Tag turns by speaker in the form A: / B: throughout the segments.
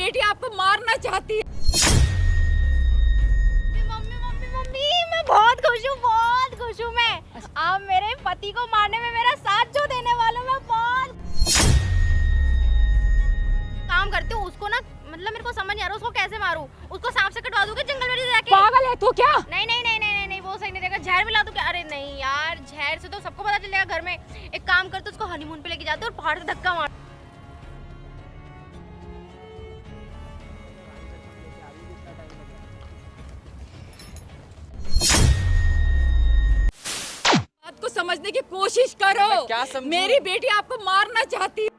A: बेटी आपको मारना चाहती है।
B: मम्मी मम्मी मम्मी मैं बहुत खुश हूँ मैं। आप मेरे पति को मारने में मेरा साथ जो देने वालों मैं बहुत काम करती हूँ। उसको ना मतलब मेरे को समझ नहीं आ रहा उसको कैसे मारूं। उसको सांप से कटवा दूंगी जंगल में जाके।
A: पागल है तू क्या?
B: नहीं वो सही नहीं देगा। जहर मिला दूं क्या? अरे नहीं यार जहर से तो सबको पता चलेगा घर में। एक काम करते उसको हनीमून पे लेके जाते और पहाड़ से धक्का मार।
A: बात को समझने की कोशिश करो।
C: क्या समझूं?
A: मेरी बेटी आपको मारना चाहती है।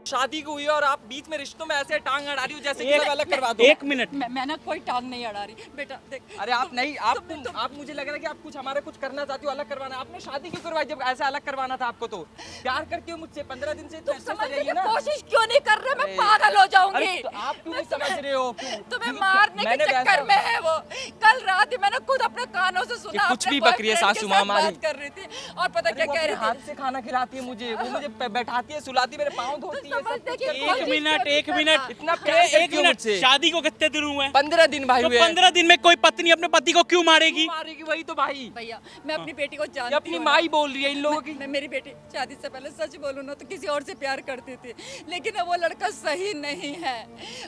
C: शादी को हुई और आप बीच में रिश्तों में ऐसे टांग अड़ा रही हो जैसे कि सब अलग करवा दो।
D: एक मिनट,
A: मैं ना कोई टांग नहीं अड़ा रही बेटा। देख
C: अरे आप नहीं आप मुझे लग रहा है कि आप कुछ हमारे कुछ करना चाहती हो, अलग करवाना। आपने शादी क्यों करवाई जब ऐसा अलग करवाना था आपको? तो प्यार करती हो मुझसे 15 दिन से तो
A: समझने की कोशिश क्यों नहीं कर रहे? मैं पागल हो जाऊंगी।
C: तो आप क्यों नहीं समझ रहे हो?
A: तुम्हें मारने के चक्कर में है वो। कल रात ही मैंने खुद अपने कानों से सुना।
C: कुछ भी बक रही है सासू माँ हमारी।
A: बात कर रही थी और पता क्या कह रही थी?
C: हाथ से खाना खिलाती है मुझे, वो मुझे बैठाती है, सुलाती है, मेरे पाँव धोती है।
D: एक मिनट
C: इतना प्यार करती हो मुझसे।
D: शादी को कितने दिन हुए?
C: 15 दिन भाई
D: तो
C: हुए।
D: 15 दिन में कोई पत्नी अपने पति को क्यों मारेगी?
C: मारेगी वही तो भाई।
A: भैया मैं अपनी बेटी को
C: ये
A: जानती
C: अपनी
A: हूँ।
C: माँ ही बोल रही है इन लोगों की।
A: मैं मेरी बेटी शादी से पहले सच बोलूं ना तो किसी और से प्यार करती थी, लेकिन वो लड़का सही नहीं है।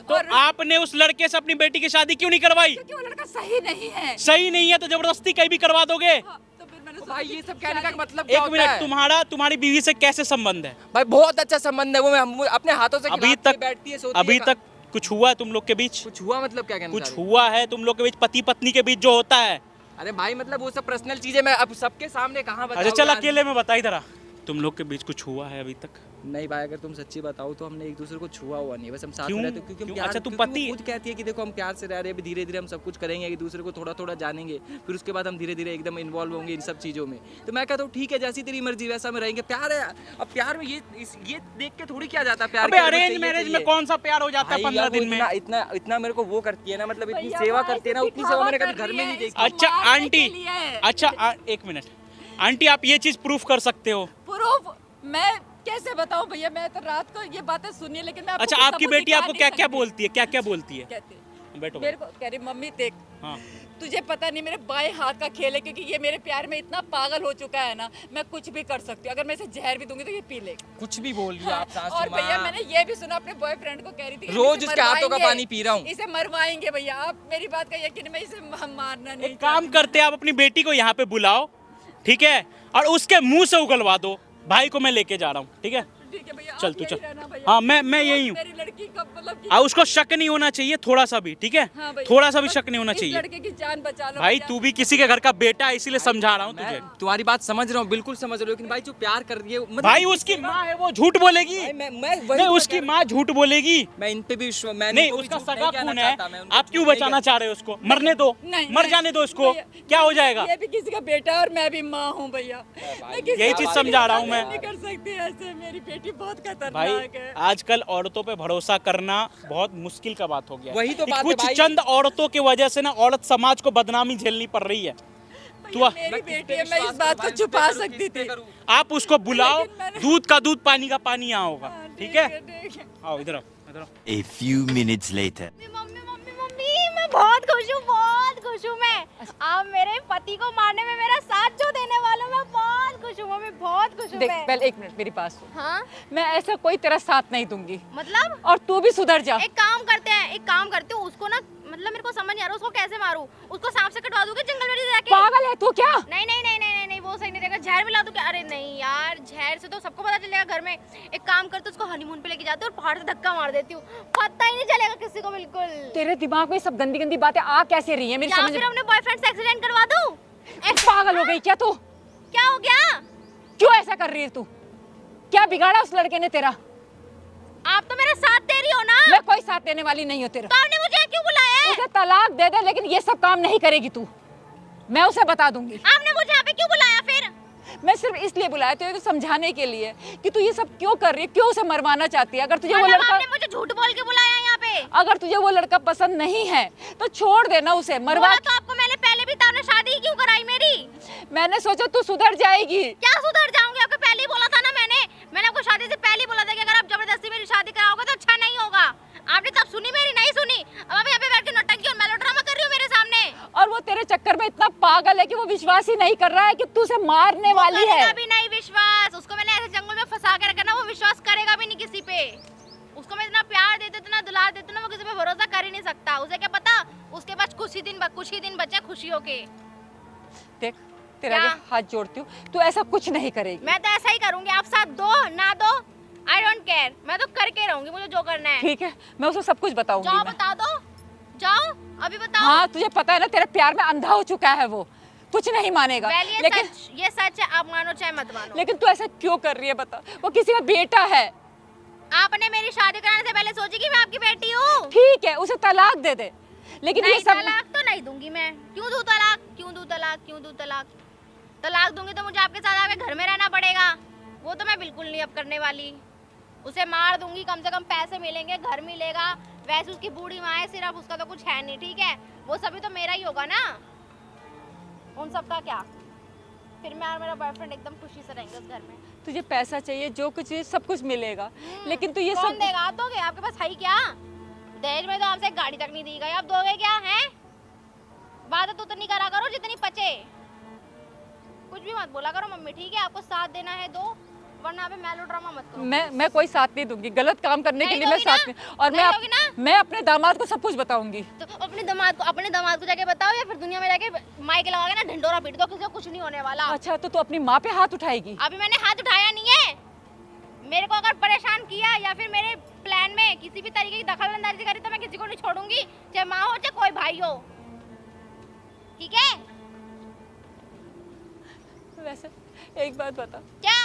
D: तो
A: और
D: आपने उस लड़के से अपनी बेटी की शादी क्यों नहीं करवाई?
A: क्योंकि वो लड़का सही नहीं है।
D: सही नहीं है तो जबरदस्ती कहीं भी करवा दोगे?
A: हाँ, तो फिर मैंने सोचा
C: भाई
A: कि
C: ये सब कहने का मतलब क्या
D: एक
C: होता है?
D: मिनट, तुम्हारी बीवी से कैसे संबंध है?
C: भाई बहुत अच्छा संबंध है, वो मैं अपने हाथों से
D: अभी
C: खिलाती है,
D: तक
C: बैठती है, सोती है।
D: अभी तक कुछ हुआ है तुम लोग के बीच?
C: कुछ हुआ मतलब क्या कहना
D: कुछ
C: चाह रहे हो?
D: हुआ है तुम लोग के बीच, पति पत्नी के बीच जो होता है?
C: अरे भाई मतलब वो सब पर्सनल चीजें मैं अब सबके सामने कहाँ बताऊं?
D: अच्छा चल
C: यार?
D: अकेले में बता ही जरा, तुम लोग के बीच कुछ हुआ है अभी तक?
C: नहीं भाई अगर तुम सच्ची बताओ तो हमने एक दूसरे को छुआ हुआ नहीं है, बस हम साथ
D: क्यों?
C: में रहते हैं, क्योंकि हम
D: क्यों?
C: प्यार,
D: अच्छा, तुम
C: क्योंकि
D: पति-
C: वो खुद कहती है कि देखो हम प्यार से रह रहे हैं, अभी धीरे धीरे हम सब कुछ करेंगे, एक दूसरे को थोड़ा थोड़ा जानेंगे, फिर उसके बाद हम धीरे धीरे एकदम इन्वॉल्व होंगे इन सब चीज़ों में। तो मैं कहता हूँ ठीक है, जैसी तेरी मर्जी वैसा में रहेंगे। प्यार है, अब प्यार में ये देख के थोड़ी क्या जाता है प्यार।
D: अबे अरेंज मैरिज में कौन सा प्यार हो जाता है 15 दिन में?
C: इतना इतना मेरे को वो करती है ना, मतलब इतनी
A: भैया,
C: सेवा
A: वो
C: करती है ना,
A: ऐसे
C: उतनी सेवा मैंने कभी
A: दिखावा
C: घर
A: कर
C: में
A: रही
C: नहीं
A: है।
C: देखी।
D: अच्छा
A: मारने
D: आंटी,
A: के लिए।
D: अच्छा एक मिनट आंटी, आप ये चीज प्रूफ कर सकते हो?
A: प्रूफ मैं कैसे बताऊं भैया? मैं तो रात को ये बातें सुनी, लेकिन मैं आपको
D: अच्छा
A: कुछ
D: आपकी
A: सबूत
D: बेटी
A: दिखा
D: आपको
A: नहीं
D: क्या क्या
A: सकती।
D: बोलती है? क्या क्या बोलती है?
A: कहती है,
D: बैठो
A: मेरे को कह रही मम्मी देख,
D: हाँ
A: तुझे पता नहीं मेरे बाएं हाथ का खेल है, क्योंकि ये मेरे प्यार में इतना पागल हो चुका है ना, मैं कुछ भी कर सकती हूँ। अगर मैं इसे जहर भी दूंगी तो ये पी लेगा।
C: कुछ भी बोल रही हो आप सासू
A: और
C: माँ।
A: भैया मैंने ये भी सुना अपने बॉयफ्रेंड को कह रही थी कि
C: रोज
A: इसे
C: उसके हाथों का
A: मरवाएंगे,
C: पानी पी रहा हूँ।
A: इसे मरवाएंगे भैया। आप मेरी बात का यकीन, मैं इसे मारना नहीं
D: एक काम करते हैं, आप अपनी बेटी को यहाँ पे बुलाओ, ठीक है, और उसके मुंह से उगलवा दो। भाई को मैं लेके जा रहा हूँ, ठीक है?
A: ठीक है भैया,
D: चल
A: आप
D: तू
A: यही
D: चल।
A: रहना भैया।
D: हाँ मैं यही हूँ।
A: मेरी लड़की का मतलब कि
D: उसको शक नहीं होना चाहिए थोड़ा सा भी, ठीक है?
A: हाँ भैया,
D: थोड़ा सा भी
A: बस
D: शक नहीं होना
A: इस
D: चाहिए।
A: लड़के की जान बचा लो
D: भाई
A: भैया।
D: तू भी किसी के घर का बेटा है, इसीलिए समझा रहा हूँ तुझे।
C: मैं तुम्हारी बात समझ रहा हूँ, बिल्कुल समझ रहा हूँ, लेकिन भाई जो प्यार कर रही है मतलब
D: भाई उसकी माँ है, वो झूठ बोलेगी?
C: मैं
D: नहीं, उसकी माँ झूठ बोलेगी।
C: मैं इन पे भी मैं
D: नहीं,
C: इनको भी
D: उसका
C: झूठ
D: सगा
C: कहना
D: खून है,
C: चाहता, मैं उनको
D: आप क्यों
C: झूठ नहीं
D: बचाना चाह रहे हो उसको? मरने दो,
A: नहीं,
D: मर
A: नहीं,
D: जाने दो इसको,
A: भैया,
D: क्या हो जाएगा?
A: ये भी किसी का बेटा है और मैं भी माँ हूँ भैया। मैं किसी
D: यही
A: का
D: चीज
A: बात
D: समझा रहा हूँ मैं।
A: नहीं कर सकती ऐसे, मेरी बेटी बहुत
D: भाई
A: खतरनाक है।
D: आजकल औरतों पे भरोसा करना बहुत मुश्किल का बात हो गया है।
C: वही तो
D: कि
C: बात है
D: कुछ
C: भाई।
D: चंद औरतों की वजह से ना औरत समाज को बदनामी झेलनी पड़ रही है।
A: भैया, मेरी बेटी है, मैं इस बात को छुपा सकती थी।
D: आप उसको बुलाओ,
A: लेकिन मैंने-
D: दूध का दूध पानी का पानी यहाँ होगा, ठीक है?
A: ठीक है।
D: आओ इधर आओ, इधर आओ।
E: A few minutes later.
B: Mummy mummy mummy मैं बहुत खुश हूँ मैं। आप मेरे पति को मारने में मेरा साथ जो देने वालों मैं बहुत खुश हूँ मम्मी, बहुत खुश हूँ
A: देख
B: मैं।
A: पहले एक मिनट मेरी बात सुन।
B: हाँ
A: मैं ऐसा कोई तेरा साथ नहीं दूंगी
B: मतलब
A: और तू भी सुधर जा।
B: एक काम करते हैं उसको ना, मतलब मेरे को समझ नहीं आ रहा उसको कैसे मारूं। उसको सांप से कटवा दूंगी जंगल में जाके।
A: पागल है तू क्या?
B: नहीं वो सही नहीं देगा। जहर मिला दूं क्या? अरे नहीं यार जहर से तो सबको पता चलेगा घर में। एक काम करते उसको हनीमून पे लेके जाते और पहाड़ से धक्का मार देती हूँ, पता ही नहीं चलेगा किसी को बिल्कुल।
A: तेरे दिमाग में सब गंदी गंदी बातें आ कैसे रही है मेरी
B: या
A: समझ
B: फिर अपने बॉयफ्रेंड से एक्सीडेंट करवा दूं।
A: पागल हो गई क्या तू?
B: क्या हो गया?
A: क्यों ऐसा कर रही है तू? क्या बिगाड़ा उस लड़के ने तेरा?
B: आप तो मेरा साथ दे रही हो ना।
A: मैं कोई साथ देने वाली नहीं हूँ तेरा।
B: तो आपने मुझे क्यों बुलाया है?
A: उसे तलाक दे दे, लेकिन ये सब काम नहीं करेगी तू, मैं उसे बता दूंगी।
B: आपने मुझे यहाँ पे क्यों बुलाया फिर?
A: मैं सिर्फ इसलिए बुलाया तुझे तो समझाने के लिए कि तू ये सब क्यों कर रही है, क्यों उसे मरवाना चाहती है। अगर तुझे वो लड़का,
B: आपने मुझे झूठ बोल के बुलाया यहाँ पे।
A: अगर तुझे वो लड़का पसंद नहीं है तो छोड़ देना उसे, मरवा।
B: बोला तो आपको मैंने पहले भी था, आपने शादी क्यों कराई मेरी?
A: मैंने सोचा तू सुधर जाएगी।
B: क्या सुधर जाऊंगी? आपको पहले ही बोला था ना मैंने आपको शादी से पहले ही बोला था कि अगर आप जबरदस्ती मेरी शादी कराओगे तो अच्छा नहीं होगा।
A: विश्वास ही नहीं कर रहा है कि तू उसे मारने वाली है।
B: करेगा भी नहीं विश्वास, उसको मैंने ऐसे जंगल में फंसा के रखा ना, वो विश्वास करेगा भी नहीं किसी पे। उसको मैं इतना प्यार देती हूँ, इतना दुलार देती हूँ ना, वो किसी पे भरोसा कर ही नहीं सकता। उसे क्या पता उसके पास कुछ ही दिन बचे खुशियों के।
A: देख तेरे
B: क्या?
A: आगे हाथ जोड़ती हूँ, तू ऐसा कुछ नहीं करेगी।
B: मैं तो ऐसा ही करूंगी, आप साथ दो ना दो, आई डोंट केयर, मैं तो करके रहूंगी मुझे जो करना है।
A: ठीक है, मैं उसे सब कुछ बताऊंगी।
B: जाओ
A: मैं।
B: बता दो, जाओ अभी बताओ।
A: हाँ तुझे पता है ना, तेरे प्यार में अंधा हो चुका है वो, कुछ नहीं मानेगा।
B: Well, ये सच है, आप मानो चाहे मत मानो।
A: लेकिन तू ऐसा क्यों कर रही है बता, वो किसी का बेटा है।
B: आपने मेरी शादी कराने से पहले सोची कि मैं आपकी बेटी हूँ।
A: ठीक है, उसे तलाक दे दे, लेकिन ये
B: नहीं,
A: सब
B: तलाक तो नहीं दूंगी मैं। क्यों दूं तलाक, क्यों दूं तलाक, क्यों दूं तलाक? तलाक दूंगी तो मुझे आपके साथ आपके घर में रहना पड़ेगा, वो तो मैं बिल्कुल नहीं अब करने वाली। उसे मार दूंगी, कम से कम पैसे मिलेंगे, घर मिलेगा। वैसे उसकी बूढ़ी माँ है सिर्फ, उसका तो कुछ है नहीं, ठीक है? वो सभी तो मेरा ही होगा ना, उन सब का क्या? फिर मैं और मेरा बॉयफ्रेंड एकदम खुशी से रहेंगे उस घर में।
A: तुझे पैसा चाहिए, जो कुछ चाहिए सब कुछ मिलेगा, लेकिन तू ये
B: कौन
A: सब
B: देगा? आप दोगे? आपके पास है ही क्या? दहेज में तो आपसे एक गाड़ी तक नहीं दी गई, आप दोगे क्या? है बात तो उतनी करा करो जितनी पचे, कुछ भी मत बोला करो मम्मी, ठीक है? आपको साथ देना है दो, वरना आप मेलोड्रामा मत करो।
A: मैं कोई साथ नहीं दूंगी, गलत काम करने के
B: नहीं
A: लिए मैं
B: दोगी
A: साथ
B: ना?
A: नहीं। और
B: नहीं दोगी ना?
A: मैं अपने दामाद को सब कुछ बताऊंगी।
B: तो अपने दामाद को जाके बताओ, या फिर दुनिया में जाके माइक लगा के ना ढिंडोरा पीट दो, किसी को कुछ नहीं होने वाला।
A: अच्छा तो तू अपनी माँ पे हाथ उठाएगी?
B: अभी मैंने हाथ उठाया नहीं है। मेरे को अगर परेशान किया या फिर मेरे प्लान में किसी भी तरीके की दखलंदाजी करी तो मैं किसी को नहीं छोड़ूंगी, चाहे माँ हो चाहे कोई भाई हो, ठीक है?
A: वैसे एक बात बता,
B: क्या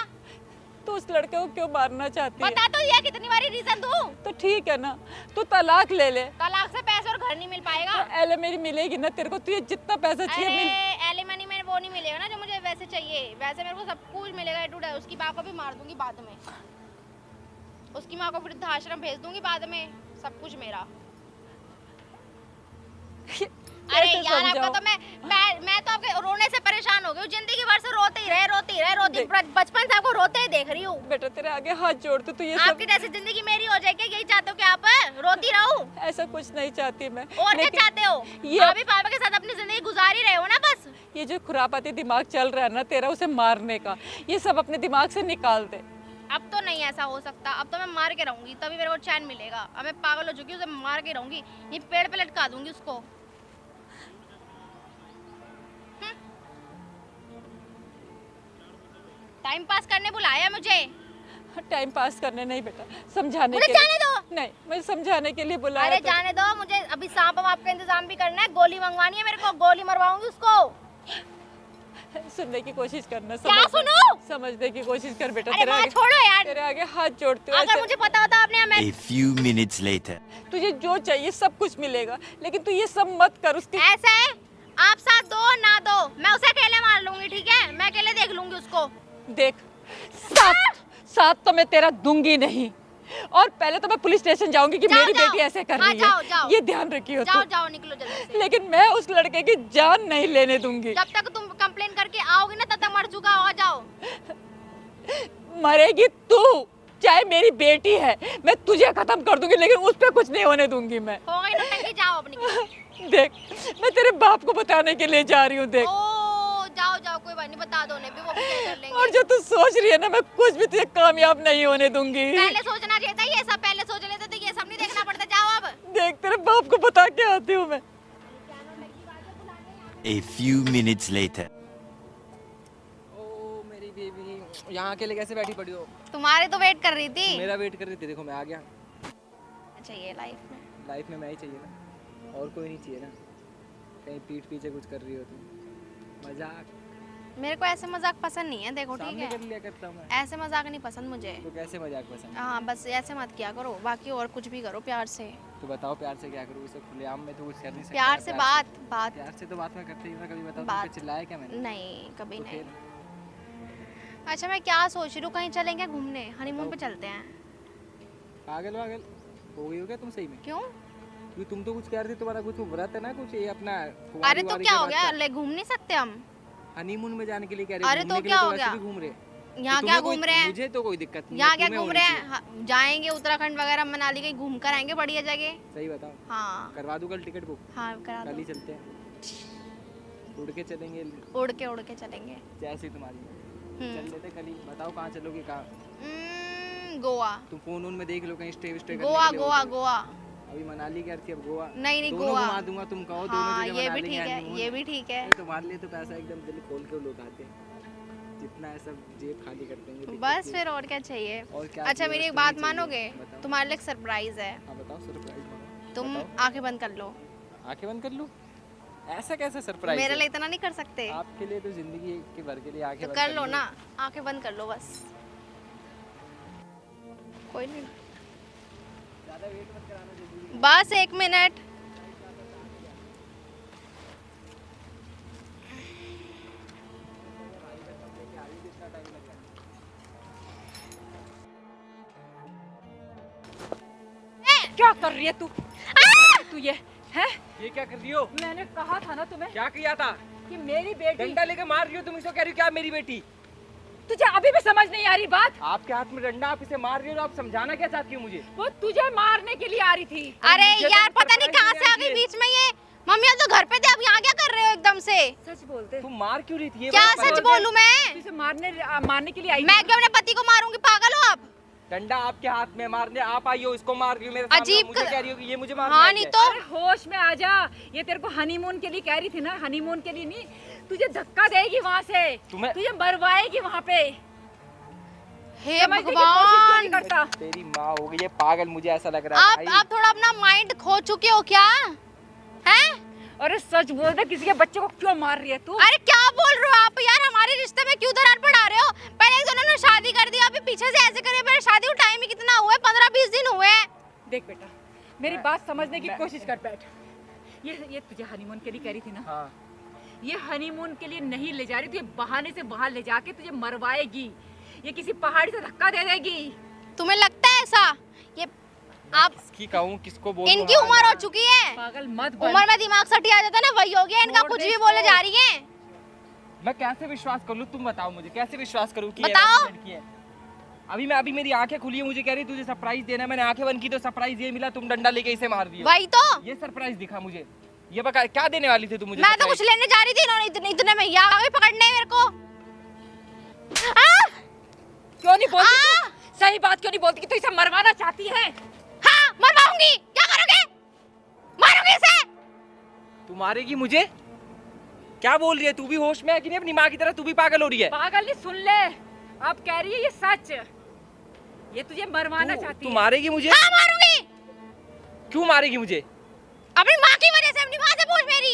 A: तू उस लड़के को क्यों मारना चाहती है?
B: बता तो दिया, कितनी बारी रीजन दूं?
A: तो ठीक है ना, तू तलाक ले ले।
B: तलाक से पैसे और घर नहीं मिल पाएगा।
A: एलिमनी मिलेगी ना तेरे को, तुझे जितना पैसा चाहिए मिल।
B: अरे एलिमनी में वो नहीं मिलेगा ना जो मुझे वैसे चाहिए, वैसे मेरे को सब कुछ मिलेगा, टू डे। उसकी माँ को भी मार दूंगी बाद में, उसकी माँ को वृद्धाश्रम भेज दूंगी बाद में, सब कुछ मेरा। अरे
A: कैसे
B: यार आपका
A: समझाऊं?
B: तो मैं तो आपके रोने से परेशान हो गई हूँ, जिंदगी भर से रोते ही रहे, बचपन से आपको रोते ही देख रही हूँ।
A: बेटा तेरे आगे हाथ जोड़ती, तू ये सब
B: आपकी जैसी जिंदगी मेरी हो जाएगी, यही चाहते हो कि आप रोती रहूं?
A: ऐसा कुछ नहीं चाहती मैं।
B: और क्या
A: लेकिन
B: चाहते हो?
A: ये-
B: आप भी पापा के साथ अपनी जिंदगी गुजार ही रहे हो ना बस।
A: ये जो खुरापाती दिमाग चल रहा है ना तेरा उसे मारने का, ये सब अपने दिमाग से निकाल दे।
B: अब तो नहीं ऐसा हो सकता, अब तो मैं मार के रहूंगी तभी मेरे को चैन मिलेगा। अब मैं पागल हो चुकी हूँ, उसे मार के रहूंगी, ये पेड़ पे लटका दूंगी उसको। टाइम पास करने बुलाया मुझे?
A: टाइम पास करने नहीं बेटा, समझाने
B: मुझे
A: के
B: जाने
A: लिए।
B: दो।
A: नहीं, मुझे समझाने के लिए बुलाया।
B: अरे
A: तुझे।
B: जाने दो मुझे, अभी सांप वाप का इंतजाम भी करना है, गोली मंगवानी है मेरे को, गोली मरवाऊंगी उसको।
A: सुनने की कोशिश करना,
B: क्या सुनूं?
A: समझने की कोशिश कर बेटा।
B: अरे
A: तेरे
B: माँ
A: आगे
B: छोड़ो यार,
A: तेरे आगे हाथ जोड़ती हूँ।
B: अगर
A: ऐसे-
B: मुझे पता होता आपने हमें
E: A few minutes later.
A: तुझे जो चाहिए सब कुछ मिलेगा, लेकिन तू ये सब मत कर। उसकी
B: ऐसा है, आप साथ दो ना दो, मैं उसे अकेले मार लूंगी, ठीक है? मैं अकेले देख लूंगी उसको।
A: देख, साथ तो मैं तेरा दूंगी नहीं, और पहले तो मैं पुलिस स्टेशन जाऊंगी कि
B: जाओ,
A: मेरी
B: जाओ।
A: बेटी ऐसे कर
B: हाँ,
A: रही
B: जाओ,
A: है।
B: जाओ।
A: ये ध्यान रखियो
B: जाओ
A: तू।
B: जाओ निकलो जल्दी से।
A: लेकिन मैं उस लड़के की जान नहीं लेने दूंगी।
B: जब तक तुम कंप्लेन करके आओगी ना तब तक मर चुका होगा। जाओ।
A: मरेगी तू, चाहे मेरी बेटी है, मैं तुझे खत्म कर दूंगी, लेकिन उस पर कुछ नहीं होने दूंगी मैं।
B: हो गई नौटंकी, जाओ अपनी।
A: देख, मैं तेरे बाप को बताने के लिए जा रही हूँ। देख,
B: ओ जाओ जाओ, कोई बात नहीं, बता दो उन्हें भी, वो भी क्या कर लेंगे।
A: और जो तू सोच रही है ना, मैं कुछ भी तुझे कामयाब नहीं होने दूंगी।
B: पहले सोचना चाहिए था, ये सब पहले सोच लेते तो ये सब नहीं देखना पड़ता। जाओ अब।
A: देख, तेरे बाप को बता के आती हूँ मैं।
E: A few minutes later.
C: ओ मेरी बेबी, यहाँ अकेले कैसे बैठी पड़ी हो?
B: तुम्हारे तो वेट कर रही थी।
C: मेरा वेट कर रही थी, देखो मैं आ गया।
B: अच्छा ये लाइफ में
C: लाइफ में मैं ही चाहिए ना, और कोई नहीं चाहिए ना। कहीं पीठ पीछे कुछ कर रही हो तुम, मजाक
B: मेरे को ऐसे मजाक पसंद नहीं है, देखो ठीक
C: सामने कर
B: है?
C: लिया करता हूँ मैं।
B: ऐसे मजाक नहीं पसंद मुझे।
C: तो कैसे मजाक पसंद?
B: हाँ बस ऐसे मत किया करो, बाकी और कुछ भी करो प्यार से।
C: तो बताओ प्यार से क्या करूँ? इसे खुलेआम में तो कुछ कर नहीं सकता।
B: प्यार से बात बात
C: प्यार से तो बात मैं करते ही ना। कभी बताओ, तुम
B: बात-
C: पे चिल्लाया क्या मैंने?
B: नहीं कभी
C: तो
B: नहीं।
C: फिर
B: अच्छा मैं क्या सोच रही हूँ, कहीं चलेंगे घूमने, हनीमून पे चलते हैं।
C: पागल वागल हो गई हो क्या तुम सही में?
B: क्यों?
C: क्योंकि तुम तो कुछ कह रही थी, तुम्हारा कुछ व्रत है ना, कुछ ये अपना
B: अरे तो क्या हो गया, ले घूम नहीं सकते हम?
C: हनीमून में जाने के लिए कह रहे हो?
B: अरे तो
C: घूमने के
B: क्या
C: लिए
B: हो
C: वैसे
B: गया?
C: भी घूम रहे।
B: यहाँ
C: तो
B: क्या
C: तुम्हें
B: घूम रहे हैं?
C: मुझे तो कोई दिक्कत नहीं है,
B: यहाँ क्या
C: तुम्हें
B: घूम
C: होनी
B: रहे
C: चाहिए।
B: हैं? हाँ, जाएंगे उत्तराखंड वगैरह मनाली कहीं घूम कर आएंगे बढ़िया जगह।
C: सही बताओ,
B: हाँ
C: करवा दूं कल टिकट बुक?
B: हाँ करा
C: कल ही
B: दो।
C: चलते हैं। उड़ के चलेंगे
B: उड़ के चलेंगे।
C: जैसे तुम्हारी चल लेते कल ही। बताओ कहाँ चलोगे, कहाँ?
B: गोवा।
C: तुम फोन में देख लो कहीं स्टे करने
B: गोवा
C: के लिए
B: गोवा
C: हो तो।
B: गोवा।
C: अभी मनाली कह रही थी, अब गोवा।
B: नहीं
C: दोनों
B: गोवा।
C: घुमा दूंगा, तुम कहो दोनों
B: हाँ
C: जगह
B: ये
C: बना
B: भी
C: लेंगे
B: ठीक है,
C: honeymoon।
B: ये भी ठीक है।
C: अरे तुम्हारे लिए तो पैसा एकदम दिल खोल के लोग आते हैं, जितना है सब जेब खाली कर देंगे। दिक्कत
B: बस
C: ये
B: फिर और क्या चाहिए।
C: और क्या
B: अच्छा
C: चाहिए,
B: मेरी एक
C: बस
B: बात
C: तुम्हें चाहिए।
B: मानोगे?
C: बताओ।
B: तुम्हारे लिए एक सरप्राइज है।
C: हाँ बताओ, सरप्राइज
B: तुम
C: बताओ।
B: आंखें बंद कर लो।
C: आंखें बंद कर लूं? ऐसा कैसा सरप्राइज?
B: मेरे लिए इतना नहीं कर सकते
C: आपके लिए तो जिंदगी के भर के लिए आंखें
B: तो
C: बंद
B: कर लो
C: लूं।
B: ना, आंखें बंद कर लो बस। कोई नहीं,
C: ज़्यादा वेट मत कराना जिंदगी।
B: बस 1 मिनट।
A: क्या कर रही है तू? तू ये है?
C: ये क्या कर रही हो?
A: मैंने कहा था ना तुम्हें
C: क्या किया था?
A: कि मेरी बेटी।
C: डंडा लेके मार रही हो तुम, इसको कह रही हो क्या मेरी बेटी?
A: तुझे अभी भी समझ नहीं आ रही बात?
C: आपके हाथ में डंडा, आप इसे मार रही हो, आप समझाना क्या चाहती हो मुझे?
A: वो तुझे मारने के लिए आ रही थी।
B: अरे
C: मुझे तो
B: यार पता नहीं
C: surprise
B: कहाँ से आ
C: देने
B: गई
C: आई थी।
B: बीच में ये। मम्मी अब तो घर पे थे, अब यहाँ क्या कर रहे हो एकदम से?
A: सच बोलते।
C: तुम मार क्यों रही थी? ये
B: क्या
C: बात
B: सच
C: बताओ।
B: बोलूं मैं?
A: तुझे मारने के लिए आई
B: मैं
A: थी।
B: क्यों अपने पति को मारूंगी? पागल हो आप?
C: डंडा आपके हाथ में, मारने आप आई हो, इसको मार रही हो मेरे सामने,
B: अजीब
C: मुझे
B: कर-
C: कह रही हो कि ये मुझे मारने
B: हाँ
C: आई
B: नहीं
C: है।
B: तो
A: अरे होश में आ जा। ये तेरे को हनीमून के लिए कह रही थी ना, हनीमून के लिए नहीं। तुझे धक्का देगी वहाँ से,
C: तुम्हें-
A: तुझे मरवाएगी वहाँ पे।
B: हे
A: समझने की कोशिश क्यों नहीं
B: भगवान,
A: करता?
C: तेरी माँ होगी ये पागल, मुझे ऐसा लग रहा है भाई।
B: आप थोड़ा अपना माइंड खो चुके हो क्या? हैं?
A: अरे सच बोल दे, किसी के बच्चे को क्यों मार रही है तू?
B: अरे क्या बोल रहे हो आप यार? हमारे रिश्ते में क्यों दरार पड़ा रहे हो? पहले एक दोनों ने शादी कर दी, अभी पीछे से ऐसे करे। मेरे शादी को टाइम ही कितना हुआ है? 15-20 दिन हुए हैं।
A: देख बेटा, मेरी बात समझने की कोशिश कर। बैठ। ये तुझे हनीमून के लिए कह रही थी ना?
C: हाँ।
A: ये हनीमून के लिए नहीं ले जा रही, तुझे बहाने से बाहर ले जाके तुझे मरवाएगी। ये किसी पहाड़ी से धक्का दे देगी।
B: तुम्हें लगता है ऐसा? ये आप
C: किसकी कहूँ, किसको बोलूं?
B: इनकी
C: हाँ,
B: उम्र हो चुकी है।
A: पागल मत बन।
B: उम्र में दिमाग सटी आ जाता है ना, वही हो गया इनका।
A: छोड़
B: कुछ
A: दे
B: भी
A: इसको।
B: बोले जा रही है।
C: मैं कैसे विश्वास कर लूं? तुम बताओ मुझे, कैसे विश्वास करूं कि ये
B: बताओ।
C: ऐसी लड़की है? अभी मेरी आंखें खुली है, मुझे कह रही तुझे सरप्राइज देना है। मैंने आंखें बंद की तो सरप्राइज ये मिला, तुम डंडा लेके इसे मार दिए।
B: वही तो
C: ये सरप्राइज दिखा मुझे। ये बता क्या देने वाली थी तुम मुझे?
B: मैं तो
C: surprise?
B: कुछ लेने जा रही थी, इन्होंने इतने में यहाँ आ गए पकड़ने मेरे को।
A: क्यों नहीं बोलती
B: आ!
A: तू? सही बात क्यों नहीं बोलती कि तू इसे मरवाना चाहती है?
B: हाँ मरवाऊंगी। क्या करोगे? मारोगे इसे?
C: तू मारेगी मुझे? क्या बोल रही है? तू भी होश में है कि नहीं? अपनी माँ की तरह तू भी पागल हो रही है?
A: पागल नहीं, सुन ले। अब कह रही है ये सच। ये तुझे मरवाना चाहती
C: तू
A: है।
C: मारेगी मुझे?
B: हाँ मारूंगी।
C: क्यों मारेगी मुझे?
B: अपनी माँ की वजह से, अपनी माँ से पूछ मेरी।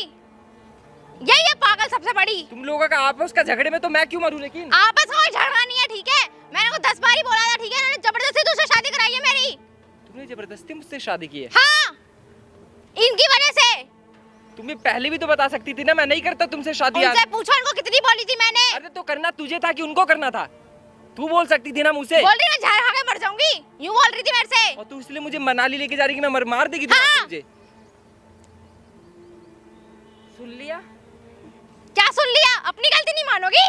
B: यही है पागल सबसे बड़ी।
C: तुम लोगों का आपस का झगड़े में तो मैं क्यों मरूं? लेकिन
B: आपस में कोई झगड़ा नहीं है, ठीक है? मैंने को 10 बार ही बोला था, ठीक है? इन्होंने जबरदस्ती दूसरे शादी कराई है मेरी।
C: तुमने जबरदस्ती मुझसे शादी की है?
B: हाँ इनकी वजह से।
C: तुम्हें पहले भी तो बता सकती थी ना, मैं नहीं करता तुमसे शादी।
B: उनसे पूछो इनको कितनी बोली थी मैंने।
C: अरे तो करना तुझे था कि उनको करना था? तू बोल सकती थी ना मुझसे।
B: बोल रही मैं झाड़ खा के मर जाऊंगी, यूं बोल रही थी मेरे से।
C: और तू इसलिए मुझे मनाली लेके जा रही कि मैं मार देगी तू
B: हाँ।
C: मुझे?
A: सुन लिया?
B: क्या सुन लिया? अपनी गलती नहीं मानोगी?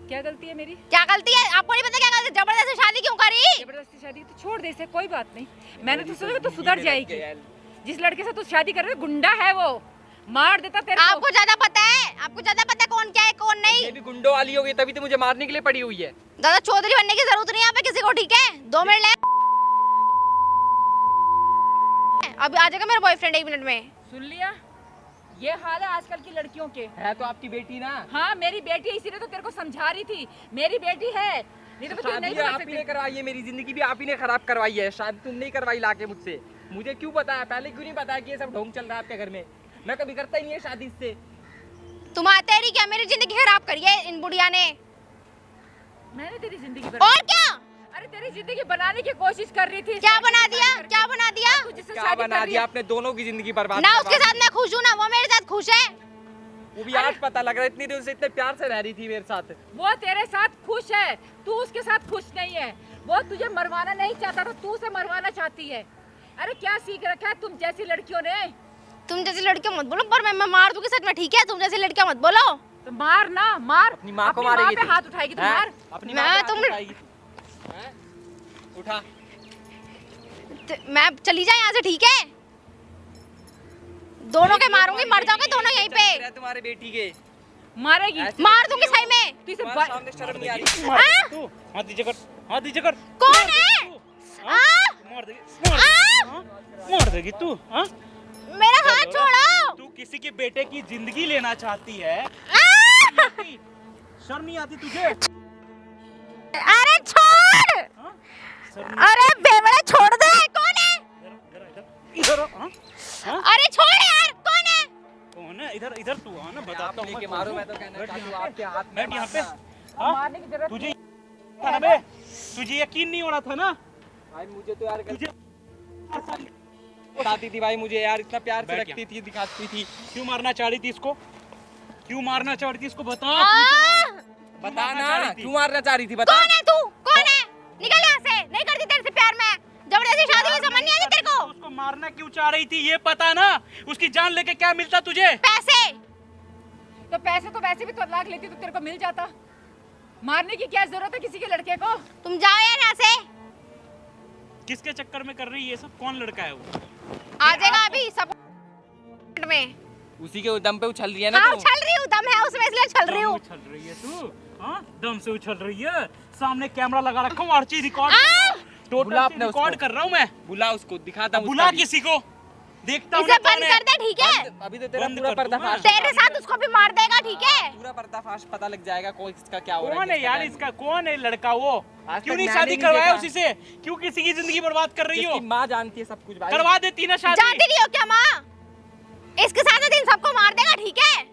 A: क्या गलती है मेरी?
B: क्या गलती है? आपको नहीं पता क्या गलती? जबरदस्ती शादी क्यों करी?
A: जबरदस्ती शादी तो छोड़ दे, इसे कोई बात नहीं। मैंने तो सोचा तू सुधर जाएगी। जिस लड़के से तू शादी कर रही है गुंडा है, वो मार देता तेरे को।
B: आपको ज्यादा पता है, आपको ज्यादा पता है कौन क्या है कौन नहीं।
C: ये भी गुंडो वाली होगी तभी तो मुझे मारने के लिए पड़ी हुई है।
B: दादा चौधरी बनने की जरूरत नहीं है यहाँ पे किसी को, ठीक है? 2 मिनट ले। अभी आ जाएगा मेरा बॉयफ्रेंड 1 मिनट में।
A: सुन लिया? ये हाल है आजकल की लड़कियों के।
C: है तो आपकी बेटी ना?
A: हाँ मेरी बेटी है, इसीलिए तो तेरे को समझा रही थी। मेरी बेटी है, नहीं तो तुझे नहीं
C: शादी
A: समझ
C: आप ही ने
A: सकती।
C: करवाई है, मेरी जिंदगी भी आप ही ने खराब करवाई है। शादी तुम नहीं करवाई लाके मुझसे। मुझे क्यों पता है? पहले क्यों नहीं पता है कि ये सब ढोंग चल रहा है आपके घर में? मैं कभी करता ही नहीं है शादी इससे।
B: तुम्हारी तेरी क्या मेरी जिंदगी खराब करी है इन बुढ़िया ने?
A: मैंने तेरी जिंदगी
B: और क्या?
A: अरे तेरी जिंदगी बनाने की कोशिश कर रही थी।
B: क्या बना दिया? क्या बना दिया?
A: तू जिससे
C: क्या
A: शादी
C: बना
A: कर रही
C: दिया
A: है।
C: आपने? दोनों की जिंदगी बर्बाद
B: ना
C: करवा
B: उसके
C: दी।
B: साथ मैं खुश हूँ ना वो मेरे साथ खुश है।
C: वो भी आज पता लग रहा है, इतनी देर से इतने प्यार से रह रही थी मेरे साथ।
A: वो तेरे साथ खुश है, तू उसके साथ खुश नहीं है। वो तुझे मरवाना नहीं चाहता था, तू उसे मरवाना चाहती है। अरे क्या सीख रखा है तुम जैसी लड़कियों ने?
B: तुम जैसी लड़कियां मत बोलो, पर मैं मार दूंगी सच में, ठीक है? तुम जैसी लड़कियां मत बोलो।
A: तो मार ना, मार।
C: अपनी माँ को
A: अपनी माँ
C: मारेगी
A: पे
C: तू?
A: हाथ उठाएगी तो
C: हैं?
A: मार।
C: अपनी
B: मैं
C: माँ पे हाथ
B: तुम-
C: उठाएगी? हैं? उठा।
B: मैं चली जाए यहाँ से, ठीक है? दोनों के मारूंगी, मर जाओगे दोनों यहीं पे।
C: तुम्हारे बेटी के
A: मारेगी,
B: मार दूंगी सही में।
A: तू इसे
C: तुम्हारे सामने शर्म नहीं आ रही?
D: मार तू, हाथ नीचे कर, हाथ नीचे कर।
B: कौन है?
D: मार देगी, मार देगी तू। हाँ,
B: मेरा हाथ छोड़ो।
D: तू किसी के बेटे की जिंदगी लेना चाहती है? शर्म नहीं आती तुझे?
B: अरे छोड़,
D: हाँ? शर्म नहीं-
B: अरे बेवड़े छोड़ दे। कौन है?
D: इधर हाँ? हाँ?
B: अरे छोड़ यार, कौन है?
D: कौन है? इधर इधर तू हाँ ना, बताता
C: आप
D: हूँ
C: लेके
D: मैं
C: मारो,
D: कौन
C: मैं तो
D: हूँ।
C: कहना
D: बैठ
C: चाहता हूँ
D: यहाँ
C: आपके हाथ में
D: बैठ यहाँ पे।
C: मारना।
D: हाँ?
A: मारने की जरूरत
D: तुझे था ना बे? तुझे यकीन नहीं हो रहा था ना?
C: भाई मुझे तो यार
D: तुझे
C: बताती थी भाई, मुझे यार इतना प्यार से
D: बैठ
C: रखती थी, दिखाती थी।
D: क्यों मारना चाह रही थी इसको? क्यों मारना चाह रही थी इसको? बता।
C: बता
D: मारना चाह रही
C: ना,
D: थी?
C: क्यों मारना चाह रही थी? बता।
B: कौन है तू? कौन है? निकल यहाँ से। नहीं करती तेरे से प्यार मैं। जबरदस्ती शादी में समझ नहीं आती तेरे को?
D: उसको मारना क्यों चाह रही थी ये पता ना? उसकी जान लेके क्या मिलता तुझे?
B: पैसे।
A: तो पैसे तो वैसे भी तो लाख लेती तो तेरे को मिल जाता। मारने की क्या जरूरत है किसी के लड़के को?
B: तुम जाओ यार यहाँ से।
D: किसके चक्कर में कर रही है ये सब? कौन लड़का है वो?
B: आ जाएगा अभी सब में।
C: उसी के दम पे उछल रही है ना
B: हाँ
C: तू?
B: उछल रही हूँ, दम है उसमें इसलिए चल रही हूँ।
D: उछल रही है तू? हाँ? दम से उछल रही है। सामने कैमरा लगा रखा हूँ, हर चीज रिकॉर्ड
C: बुला अपने उसको।
D: रिकॉर्ड कर रहा हूँ मैं।
C: बुला उसको, दिखाता हूँ
D: बुला
C: उसका भी।
D: किसी को, देखता हूँ
B: इसे
D: ना
B: बंद
D: कौन है।
B: कर दे, ठीक है?
C: अभी तो तेरा
D: बंद
C: पूरा
D: कर दूंगा।
C: पर्दाफाश
B: तेरे साथ उसको भी मार देगा, ठीक है?
C: पूरा पर्दाफाश पता लग जाएगा कौन किसका क्या हो रहा है।
D: कौन है
C: किसका
D: यार
C: क्या
D: इसका? कौन है लड़का वो?
C: आज
D: क्यों
C: तक
D: नहीं
C: मैंने
D: शादी
C: नहीं
D: करवाया
C: देखा।
D: उसी से? क्यों किसी की जिंदगी बर्बाद कर रही
C: नहीं।
D: हो?
C: जिसकी माँ जानती है सब कुछ भाई।
D: करवा देती ना शादी।
B: जानती नहीं हो क्या माँ? इसके साथ दिन सबको मार देगा, ठीक है?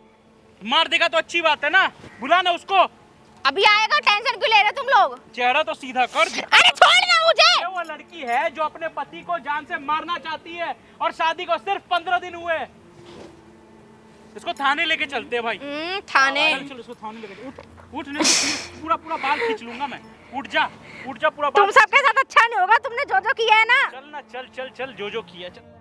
D: मार देगा तो अच्छी बात है ना। बुला ना उसको।
B: अभी आएगा, टेंशन क्यों ले रहे तुम लोग?
D: चेहरा तो सीधा कर दे।
B: अरे छोड़ ना मुझे।
D: ये वो लड़की है जो अपने पति को जान से मारना चाहती है और शादी को सिर्फ 15 दिन हुए। इसको थाने लेके चलते हैं भाई।
B: थाने।
D: चल चल इसको थाने लेके उठ उठ नहीं तो पूरा पूरा बाल खींच लूंगा मैं। उठ जा पूरा बाल।
B: तुम सबके साथ अच्छा नहीं होगा, तुमने जो जो किया है ना।
D: चल ना, चल चल चल, जो किया चल।